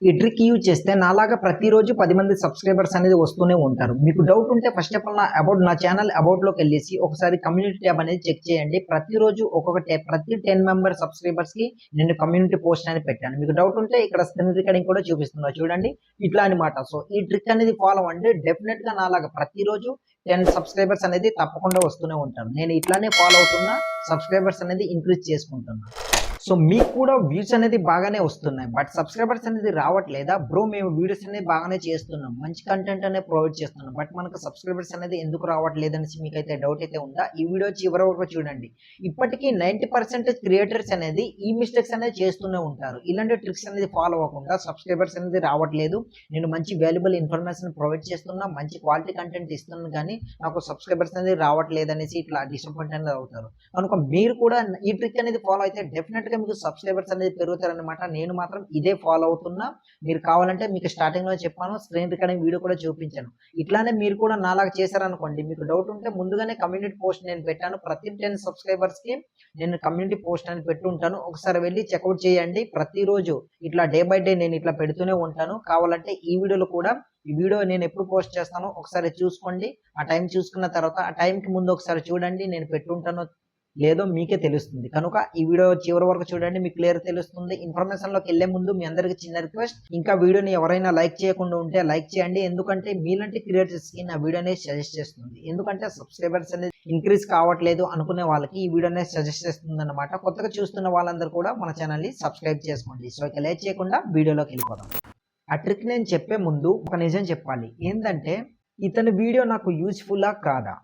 ఈ trick use చేస్తే నాలాగా ప్రతిరోజు 10 మంది సబ్స్క్రైబర్స్ అనేది వస్తూనే ఉంటారు. మీకు డౌట్ ఉంటే ఫస్ట్ ఆఫ్ ఆల్ నా ఛానల్ అబౌట్‌లోకి ఎళ్ళేసి ఒకసారి కమ్యూనిటీ ట్యాబ్ అనేది చెక్ చేయండి. ప్రతిరోజు ఒక్కొక్క ట్యాబ్ ప్రతి 10 మెంబర్ సబ్స్క్రైబర్స్‌కి నేను కమ్యూనిటీ పోస్ట్ అనేది పెట్టాను. మీకు డౌట్ ఉంటే ఇక్కడ స్క్రీన్ రికార్డింగ్ కూడా చూపిస్తున్నా చూడండి. ఇట్లా అన్నమాట. సో ఈ ట్రిక్ అనేది ఫాలో అవ్వండి. డెఫినిట్‌గా నాలాగా ప్రతిరోజు 10 సబ్స్క్రైబర్స్ అనేది తప్పకుండా వస్తూనే ఉంటారు. నేను ఇట్లానే ఫాలో అవుతున్నా. సబ్స్క్రైబర్స్ అనేది ఇంక్రీజ్ చేసుకుంటున్నా. సో మీకు కూడా వ్యూస్ అనేది బాగానే వస్తున్నాయి. బట్ సబ్స్క్రైబర్స్ అనేది రావట్లేదా? బ్రో మేము వీడియోస్ అనేది బాగానే చేస్తున్నాం. మంచి కంటెంట్ అనేది ప్రొవైడ్ చేస్తున్నాం. బట్ మనకు సబ్స్క్రైబర్స్ అనేది ఎందుకు రావట్లేదనేసి మీకైతే డౌట్ అయితే ఉందా? ఈ వీడియో చివరి వరకు చూడండి. ఇప్పటికీ 90% క్రియేటర్స్ అనేది ఈ మిస్టేక్స్ అనేది చేస్తూనే ఉంటారు. ఇలాంటి ట్రిక్స్ అనేది ఫాలో అవ్వకుండా సబ్స్క్రైబర్స్ అనేది రావట్లేదు. నేను మంచి వాల్యుబుల్ ఇన్ఫర్మేషన్ ప్రొవైడ్ చేస్తున్నా, మంచి క్వాలిటీ కంటెంట్ ఇస్తున్నాను కానీ నాకు సబ్స్క్రైబర్స్ అనేది రావట్లేదనేసి ఇట్లా డిసప్పాయింట్ అనేది అవుతారు. కనుక మీరు కూడా ఈ ట్రిక్ అనేది ఫాలో అయితే డెఫినెట్‌గా మీకు సబ్స్క్రైబర్స్ అనేది పెరుగుతారనమాట. నేను మాత్రం ఇదే ఫాలో అవుతున్నా. మీరు కావాలంటే మీకు స్టార్టింగ్‌లో చెప్పాను. స్క్రీన్ రికార్డింగ్ వీడియో కూడా చూపించాను. ఇట్లానే మీరు కూడా నాలాగా చేశారనుకోండి. మీకు డౌట్ ఉంటే ముందుగానే కమ్యూనిటీ పోస్ట్ నేను పెట్టాను. ప్రతి 10 సబ్స్క్రైబర్స్‌కి నేను కమ్యూనిటీ పోస్ట్ అనేది పెట్టుంటాను. ఒకసారి వెళ్లి చెక్‌ఔట్ చేయండి. ప్రతిరోజు ఇట్లా డే బై డే నేను ఇట్లా పెడుతూనే ఉంటాను. కావాలంటే ఈ వీడియోలో కూడా ఈ వీడియో నేను ఎప్పుడు పోస్ట్ చేస్తానో ఒకసారి చూసుకోండి. ఆ టైం చూసుకున్న తర్వాత ఆ టైంకి ముందు ఒకసారి చూడండి. నేను పెట్టుంటానో లేదో మీకే తెలుస్తుంది. కనుక ఈ వీడియో చివరి వరకు చూడండి. మీకు క్లియర్ తెలుస్తుంది. ఇన్ఫర్మేషన్‌లోకెళ్ళే ముందు మీ అందరికి చిన్న రిక్వెస్ట్. ఇంకా వీడియోని ఎవరైనా లైక్ చేయకుండా ఉంటే లైక్ చేయండి. ఎందుకంటే మీలాంటి క్రియేటర్స్‌కి నా వీడియో అనేది సజెస్ట్ చేస్తుంది. ఎందుకంటే సబ్స్క్రైబర్స్ అనేది ఇంక్రీజ్ కావట్లేదు అనుకునే వాళ్ళకి ఈ వీడియో అనేది సజెస్ట్ చేస్తుందన్నమాట. కొత్తగా చూస్తున్న వాళ్ళందరూ కూడా మన ఛానల్‌ని సబ్స్క్రైబ్ చేసుకోండి. సో ఇక లేట్ చేయకుండా వీడియోలోకి వెళ్ళిపోదాం. ఆ ట్రిక్ నేను చెప్పే ముందు ఒక నిజం చెప్పాలి. ఏందంటే ఇతని వీడియో నాకు యూజ్‌ఫుల్లా కాదా?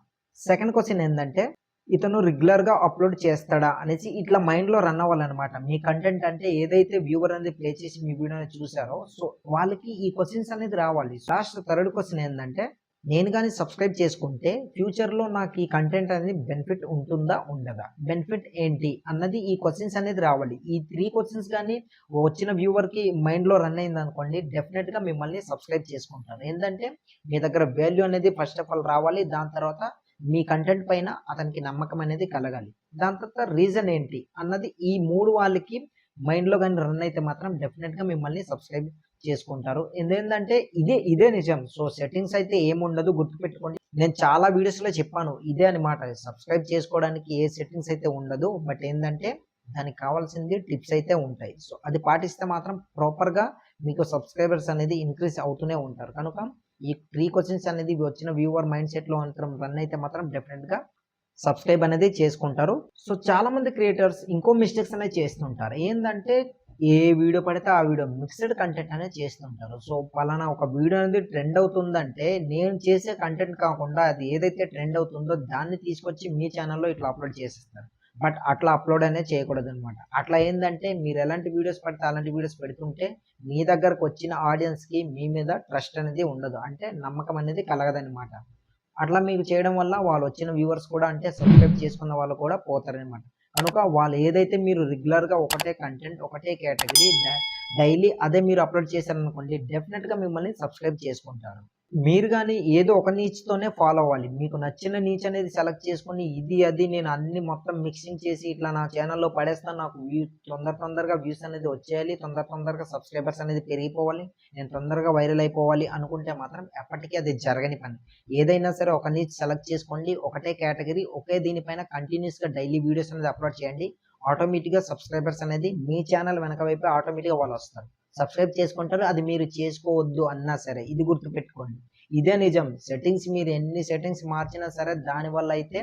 సెకండ్ క్వెషన్ ఏందంటే ఇతను రెగ్యులర్‌గా అప్‌లోడ్ చేస్తాడా అనేసి ఇట్లా మైండ్‌లో రన్ అవ్వాలన్నమాట. మీ కంటెంట్ అంటే ఏదైతే వ్యూవర్ అనేది ప్లే చేసి మీ వీడియోని చూసారో సో వాళ్ళకి ఈ క్వెషన్స్ అనేది రావాలి. లాస్ట్ థర్డ్ క్వెషన్ ఏందంటే నేను గాని సబ్స్క్రైబ్ చేసుకుంటే ఫ్యూచర్‌లో నాకు ఈ కంటెంట్ అనేది బెనిఫిట్ ఉంటుందా? ఉండదా? బెనిఫిట్ ఏంటి? అన్నది ఈ క్వెషన్స్ అనేది రావాలి. ఈ 3 క్వెషన్స్ గాని వచ్చిన వ్యూవర్‌కి మైండ్‌లో రన్ అయిందనుకోండి డెఫినిట్‌గా మిమ్మల్ని సబ్స్క్రైబ్ చేసుకుంటారు. ఏందంటే మీ దగ్గర వాల్యూ అనేది ఫస్ట్ ఆఫ్ ఆల్ రావాలి. దాని తర్వాత మీ కంటెంట్ పైన అతనికి నమ్మకం అనేది కలగాలి. దాని తర్వాత రీజన్ ఏంటి అన్నది ఈ 3 వాళ్ళకి మైండ్‌లో గాని రన్ అయితే మాత్రం డెఫినిట్‌గా మిమ్మల్ని సబ్స్క్రైబ్ చేసుకుంటారు. ఇదేంటంటే ఇదే నిజం. సో సెట్టింగ్స్ అయితే ఏముండదు గుర్తుపెట్టుకోండి. నేను చాలా వీడియోస్‌లో చెప్పాను. ఇదే అన్నమాట. సబ్స్క్రైబ్ చేసుకోవడానికి ఏ సెట్టింగ్స్ అయితే ఉండదు. బట్ ఏందంటే దానికి కావాల్సింది టిప్స్ అయితే ఉంటాయి. సో అది పాటిస్తే మాత్రం ప్రాపర్‌గా మీకు సబ్స్క్రైబర్స్ అనేది ఇంక్రీజ్ అవుతూనే ఉంటారు. కనుక ఈ 3 క్వెషన్స్ అనేది వచ్చిన వ్యూవర్ మైండ్ సెట్‌లో మాత్రం రన్ అయితే మాత్రం డెఫినిట్‌గా సబ్స్క్రైబ్ అనేది చేసుకుంటారు. సో చాలా మంది క్రియేటర్స్ ఇంకో మిస్టేక్స్ అనేది చేస్తుంటారు. ఏందంటే ఏ వీడియో పడితే ఆ వీడియో మిక్స్‌డ్ కంటెంట్ అనేది చేస్తుంటారు. సో పలానా ఒక వీడియో అనేది ట్రెండ్ అవుతుందంటే నేను చేసే కంటెంట్ కాకుండా అది ఏదైతే ట్రెండ్ అవుతుందో దాన్ని తీసుకొచ్చి మీ ఛానెల్‌లో ఇట్లా అప్‌లోడ్ చేసేస్తారు. బట్ అట్లా అప్‌లోడ్ అనేది చేయకూడదనమాట. అట్లా ఏందంటే మీరు ఎలాంటి వీడియోస్ పడితే అలాంటి వీడియోస్ పెడుతుంటే మీ దగ్గరకొచ్చిన ఆడియన్స్‌కి మీ మీద ట్రస్ట్ అనేది ఉండదు. అంటే నమ్మకం అనేది కలగదనమాట. అట్లా మీకు చేయడం వల్ల వాళ్ళొచ్చిన వ్యూవర్స్ కూడా అంటే సబ్స్క్రైబ్ చేసుకున్న వాళ్ళు కూడా పోతారనమాట. కనుక వాళ్ళు ఏదైతే మీరు రెగ్యులర్‌గా ఒకటే కంటెంట్, ఒకటే కేటగిరీ డైలీ అదే మీరు అప్‌లోడ్ చేశారనుకోండి డెఫినిట్‌గా మిమ్మల్ని సబ్స్క్రైబ్ చేసుకుంటారు. మీరు గాని ఏదో ఒక నీచ్‌తోనే ఫాలో అవ్వాలి. మీకు నచ్చిన నీచ్ అనేది సెలెక్ట్ చేసుకొని ఇది, అది నేను అన్నీ మొత్తం మిక్సింగ్ చేసి ఇట్లా నా ఛానెల్‌లో పడేస్తాను. నాకు తొందరగా వ్యూస్ అనేది వచ్చేయాలి. తొందరగా సబ్స్క్రైబర్స్ అనేది పెరిగిపోవాలి. నేను తొందరగా వైరల్ అయిపోవాలి అనుకుంటే మాత్రం ఎప్పటికీ అది జరగని పని. ఏదైనా సరే ఒక నీచ్ సెలెక్ట్ చేసుకోండి. ఒకటే కేటగిరీ ఒకే దీనిపైన కంటిన్యూయస్‌గా డైలీ వీడియోస్ అనేది అప్‌లోడ్ చేయండి. ఆటోమేటిక్‌గా సబ్స్క్రైబర్స్ అనేది మీ ఛానెల్ వెనక వైపే ఆటోమేటిక్‌గా వాళ్ళొస్తారు. సబ్స్క్రైబ్ చేసుకుంటారు. అది మీరు చేసుకోవద్దు అన్నా సరే. ఇది గుర్తుపెట్టుకోండి. ఇదే నిజం. సెట్టింగ్స్ మీరు ఎన్ని సెట్టింగ్స్ మార్చినా సరే దానివల్ల అయితే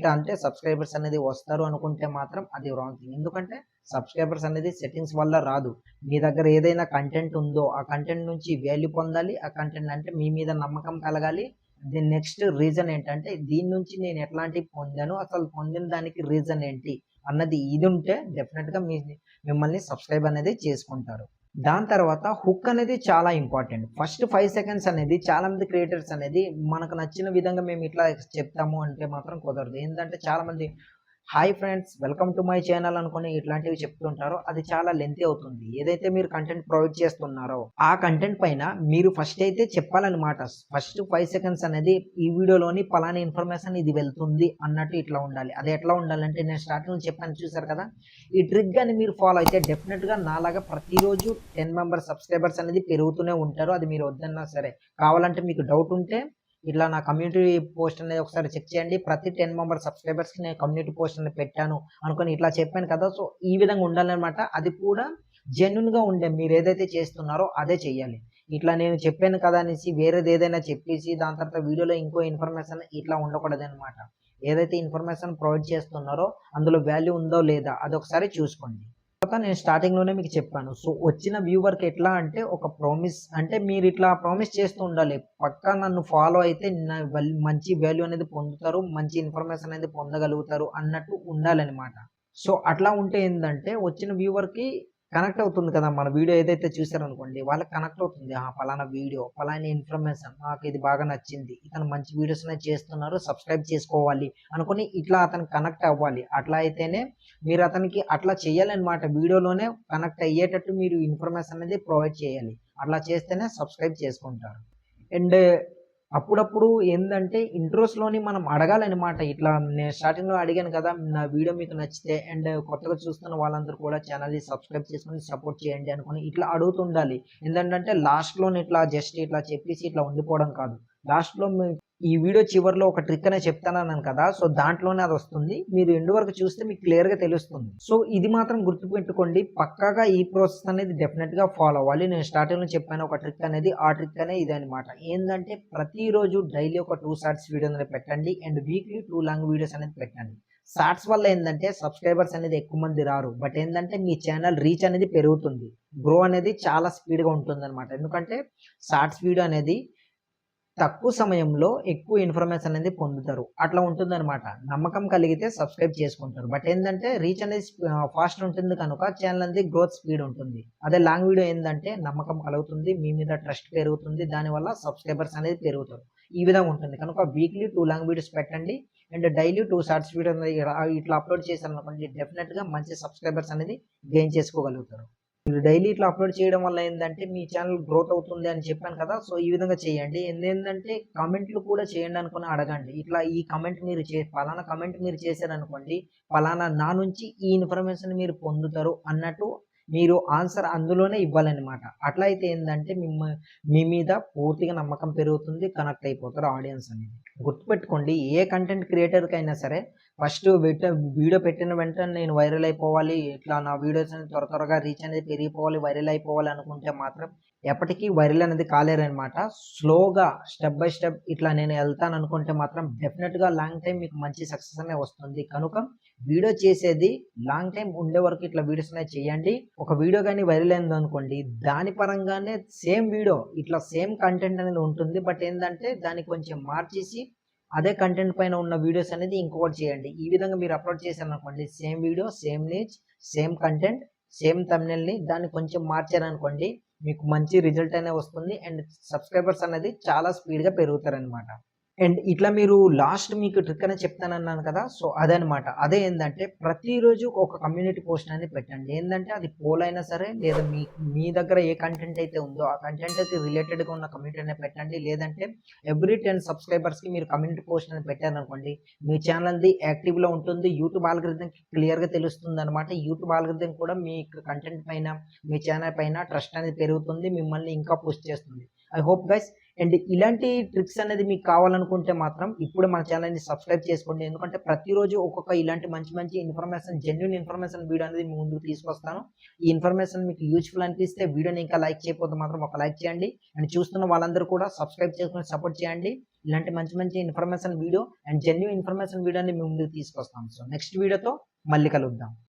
అంటే సబ్స్క్రైబర్స్ అనేది వస్తారు అనుకుంటే మాత్రం అది రాంగ్ థింగ్. ఎందుకంటే సబ్స్క్రైబర్స్ అనేది సెట్టింగ్స్ వల్ల రాదు. మీ దగ్గర ఏదైనా కంటెంట్ ఉందో ఆ కంటెంట్ నుంచి వాల్యూ పొందాలి. ఆ కంటెంట్ అంటే మీ మీద నమ్మకం కలగాలి. నెక్స్ట్ రీజన్ ఏంటంటే దీని నుంచి నేను ఎట్లాంటివి పొందాను. అసలు పొందిన దానికి రీజన్ ఏంటి అన్నది ఇది ఉంటే డెఫినిట్‌గా మిమ్మల్ని సబ్స్క్రైబ్ అనేది చేసుకుంటారు. దాని తర్వాత హుక్ అనేది చాలా ఇంపార్టెంట్. ఫస్ట్ 5 సెకండ్స్ అనేది చాలా మంది క్రియేటర్స్ అనేది మనకు నచ్చిన విధంగా మేము ఇట్లా చెప్తాము అంటే మాత్రం కుదరదు. ఏందంటే చాలా మంది hi friends, welcome to my channel అనుకుని ఇట్లాంటివి చెప్తుంటారో అది చాలా లెంతీ అవుతుంది. ఏదైతే మీరు కంటెంట్ ప్రొవైడ్ చేస్తున్నారో ఆ కంటెంట్ పైన మీరు ఫస్ట్ అయితే చెప్పాలన్నమాట. ఫస్ట్ 5 సెకండ్స్ అనేది ఈ వీడియోలోని పలానా ఇన్ఫర్మేషన్ ఇది వెళ్తుంది అన్నట్టు ఇట్లా ఉండాలి. అది ఎట్లా ఉండాలంటే నేను స్టార్టింగ్‌లో చెప్పాను చూసారు కదా! ఈ ట్రిక్ గాని మీరు ఫాలో అయితే డెఫినిట్‌గా నాలాగా ప్రతిరోజు 10 మెంబర్ సబ్స్క్రైబర్స్ అనేది పెరుగుతూనే ఉంటారు. అది మీరు వద్దన్నా సరే. కావాలంటే మీకు డౌట్ ఉంటే ఇట్లా నా కమ్యూనిటీ పోస్ట్ అనేది ఒకసారి చెక్ చేయండి. ప్రతి 10 మెంబర్ సబ్స్క్రైబర్స్‌కి నేను కమ్యూనిటీ పోస్ట్ అనేది పెట్టాను అనుకోని ఇట్లా చెప్పాను కదా! సో, ఈ విధంగా ఉండాలనమాట. అది కూడా జెన్యూన్‌గా ఉండే మీరేదైతే చేస్తున్నారో అదే చెయ్యాలి. ఇట్లా నేను చెప్పాను కదా అనేసి వేరేదేదైనా చెప్పేసి దాని తర్వాత వీడియోలో ఇంకో ఇన్ఫర్మేషన్ ఇట్లా ఉండకూడదనమాట. ఏదైతే ఇన్ఫర్మేషన్ ప్రొవైడ్ చేస్తున్నారో అందులో వాల్యూ ఉందో లేదా అదొకసారి చూసుకోండి. తర్వాత నేను స్టార్టింగ్‌లోనే మీకు చెప్పాను. సో, వచ్చిన వ్యూవర్‌కి ఎట్లా అంటే ఒక ప్రామిస్ అంటే మీరిట్లా ప్రామిస్ చేస్తూ ఉండాలి. పక్కా నన్ను ఫాలో అయితే మంచి వాల్యూ అనేది పొందుతారు. మంచి ఇన్ఫర్మేషన్ అనేది పొందగలుగుతారు అన్నట్టు ఉండాలనమాట. సో, అట్లా ఉంటే ఏందంటే వచ్చిన వ్యూవర్‌కి కనెక్ట్ అవుతుంది కదా! మన వీడియో ఏదైతే చూసారనుకోండి వాళ్ళకి కనెక్ట్ అవుతుంది. పలానా వీడియో, పలానా ఇన్ఫర్మేషన్ నాకిది బాగా నచ్చింది. ఇతను మంచి వీడియోస్ అనేవి చేస్తున్నారు. సబ్స్క్రైబ్ చేసుకోవాలి అనుకోని ఇట్లా అతనికి కనెక్ట్ అవ్వాలి. అట్లా అయితేనే మీరు అతనికి అట్లా చేయాలన్నమాట. వీడియోలోనే కనెక్ట్ అయ్యేటట్టు మీరు ఇన్ఫర్మేషన్ అనేది ప్రొవైడ్ చేయాలి. అట్లా చేస్తేనే సబ్స్క్రైబ్ చేసుకుంటారు. అండ్ అప్పుడప్పుడు ఏందంటే ఇంట్రోస్‌లోని మనం అడగాలనమాట. ఇట్లా నేను స్టార్టింగ్‌లో అడిగాను కదా! నా వీడియో మీకు నచ్చితే అండ్ కొత్తగా చూస్తున్న వాళ్ళందరూ కూడా ఛానెల్‌ని సబ్స్క్రైబ్ చేసుకొని సపోర్ట్ చేయండి అనుకోని ఇట్లా అడుగుతుండాలి. ఏందంటే లాస్ట్‌లోని ఇట్లా జస్ట్ ఇట్లా చెప్పేసి ఇట్లా ఉండిపోవడం కాదు. లాస్ట్‌లో ఈ వీడియో చివరిలో ఒక ట్రిక్ అనేది చెప్తానన్నాను కదా! సో, దాంట్లోనే అదొస్తుంది. మీరు ఎండ్ వరకు చూస్తే మీకు క్లియర్‌గా తెలుస్తుంది. సో, ఇది మాత్రం గుర్తుపెట్టుకోండి. పక్కాగా ఈ ప్రాసెస్ అనేది డెఫినిట్‌గా ఫాలో అవ్వాలి. నేను స్టార్టింగ్‌లో చెప్పాను ఒక ట్రిక్ అనేది. ఆ ట్రిక్ అనేది ఇదనమాట. ఏందంటే ప్రతిరోజు డైలీ ఒక 2 షార్ట్స్ వీడియో అనేది పెట్టండి. అండ్ వీక్లీ 2 లాంగ్ వీడియోస్ అనేది పెట్టండి. షార్ట్స్ వల్ల ఏందంటే సబ్స్క్రైబర్స్ అనేది ఎక్కువ మంది రారు. బట్ ఏందంటే మీ ఛానల్ రీచ్ అనేది పెరుగుతుంది. గ్రో అనేది చాలా స్పీడ్‌గా ఉంటుందనమాట. ఎందుకంటే షార్ట్స్ వీడియో అనేది తక్కువ సమయంలో ఎక్కువ ఇన్ఫర్మేషన్ అనేది పొందుతారు. అట్లా ఉంటుందనమాట. నమ్మకం కలిగితే సబ్స్క్రైబ్ చేసుకుంటారు. బట్ ఏందంటే రీచ్ అనేది ఫాస్ట్ ఉంటుంది కనుక ఛానెల్ అనేది గ్రోత్ స్పీడ్ ఉంటుంది. అదే లాంగ్ వీడియో ఏందంటే నమ్మకం కలుగుతుంది. మీ మీద ట్రస్ట్ పెరుగుతుంది. దానివల్ల సబ్స్క్రైబర్స్ అనేది పెరుగుతారు. ఈ విధంగా ఉంటుంది. కనుక వీక్లీ 2 లాంగ్ వీడియోస్ పెట్టండి. అండ్ డైలీ 2 షార్ట్స్ వీడియో అనేది ఇట్లా అప్‌లోడ్ చేశారనుకోండి డెఫినిట్‌గా మంచి సబ్స్క్రైబర్స్ అనేది గెయిన్ చేసుకోగలుగుతారు. మీరు డైలీ ఇట్లా అప్‌లోడ్ చేయడం వల్ల ఏందంటే, మీ ఛానెల్ గ్రోత్ అవుతుంది అని చెప్పాను కదా! సో, ఈ విధంగా చేయండి. ఏందంటే కామెంట్‌లు కూడా చేయండి అనుకోని అడగండి. ఇట్లా ఈ కామెంట్ మీరు పలానా కామెంట్ మీరు చేశారనుకోండి, పలానా నా నుంచి ఈ ఇన్ఫర్మేషన్ మీరు పొందుతారు అన్నట్టు మీరు ఆన్సర్ అందులోనే ఇవ్వాలనమాట. అట్లా అయితే ఏందంటే మీ మీద పూర్తిగా నమ్మకం పెరుగుతుంది. కనెక్ట్ అయిపోతారు ఆడియన్స్ అనేది. గుర్తుపెట్టుకోండి ఏ కంటెంట్ క్రియేటర్‌కైనా సరే ఫస్ట్ వీడియో పెట్టిన వెంటనే నేను వైరల్ అయిపోవాలి. ఇట్లా నా వీడియోస్ అనేది త్వరగా రీచ్ అనేది పెరిగిపోవాలి, వైరల్ అయిపోవాలి అనుకుంటే మాత్రం ఎప్పటికీ వైరల్ అనేది కాలేరనమాట. స్లోగా స్టెప్ బై స్టెప్ ఇట్లా నేను ఎళ్తాననుకుంటే మాత్రం డెఫినిట్‌గా లాంగ్ టైమ్ మీకు మంచి సక్సెస్ అనే వస్తుంది. కనుక వీడియో చేసేది లాంగ్ టైమ్ ఉండే వరకు ఇట్లా వీడియోస్ అనేవి చేయండి. ఒక వీడియో గాని వైరల్ అయిందనుకోండి, దాని పరంగానే సేమ్ వీడియో ఇట్లా సేమ్ కంటెంట్ అనేది ఉంటుంది. బట్ ఏందంటే దాన్ని కొంచెం మార్చేసి అదే కంటెంట్ పైన ఉన్న వీడియోస్ అనేది ఇంకొకటి చేయండి. ఈ విధంగా మీరు అప్‌లోడ్ చేశారనుకోండి same video, same niche, same content, same థంబ్‌నెయిల్‌ని దాన్ని కొంచెం మార్చారనుకోండి మీకు మంచి రిజల్ట్ అనేది వస్తుంది. అండ్ సబ్స్క్రైబర్స్ అనేది చాలా స్పీడ్‌గా పెరుగుతారనమాట. అండ్ ఇట్లా మీరు లాస్ట్ మీకు ట్రిక్ అనేది చెప్తానన్నాను కదా! సో, అదనమాట. అదే ఏందంటే ప్రతిరోజు ఒక కమ్యూనిటీ పోస్ట్ అనేది పెట్టండి. ఏందంటే అది పోల్ అయినా సరే లేదా మీ దగ్గర ఏ కంటెంట్ అయితే ఉందో ఆ కంటెంట్‌కి రిలేటెడ్‌గా ఉన్న కమ్యూనిటీ అనేది పెట్టండి. లేదంటే ఎవ్రీ 10 సబ్స్క్రైబర్స్‌కి మీరు కమ్యూనిటీ పోస్ట్ అనేది పెట్టారనుకోండి మీ ఛానెల్‌ది యాక్టివ్‌లో ఉంటుంది. యూట్యూబ్ ఆల్గోరిథంకి క్లియర్‌గా తెలుస్తుందనమాట. యూట్యూబ్ ఆల్గోరిథం కూడా మీ కంటెంట్ పైన, మీ ఛానెల్ పైన ట్రస్ట్ అనేది పెరుగుతుంది. మిమ్మల్ని ఇంకా పుష్ చేస్తుంది. ఐ హోప్ గైస్ అండ్ ఇలాంటి ట్రిక్స్ అనేది మీకు కావాలనుకుంటే మాత్రం ఇప్పుడే మన ఛానెల్‌ని సబ్స్క్రైబ్ చేసుకోండి. ఎందుకంటే ప్రతిరోజు ఒక్కొక్క ఇలాంటి మంచి ఇన్ఫర్మేషన్ జెన్యూన్ ఇన్ఫర్మేషన్ వీడియో అనేది మీ ముందుకు తీసుకొస్తాను. ఈ ఇన్ఫర్మేషన్ మీకు యూజ్‌ఫుల్ అనిపిస్తే వీడియోని ఇంకా లైక్ చేయకపోతే మాత్రం ఒక లైక్ చేయండి. అండ్ చూస్తున్న వాళ్ళందరూ కూడా సబ్స్క్రైబ్ చేసుకొని సపోర్ట్ చేయండి. ఇలాంటి మంచి information video and genuine information వీడియోని మీ ముందుకు తీసుకొస్తాను. సో నెక్స్ట్ వీడియోతో మళ్ళీ కలుద్దాం.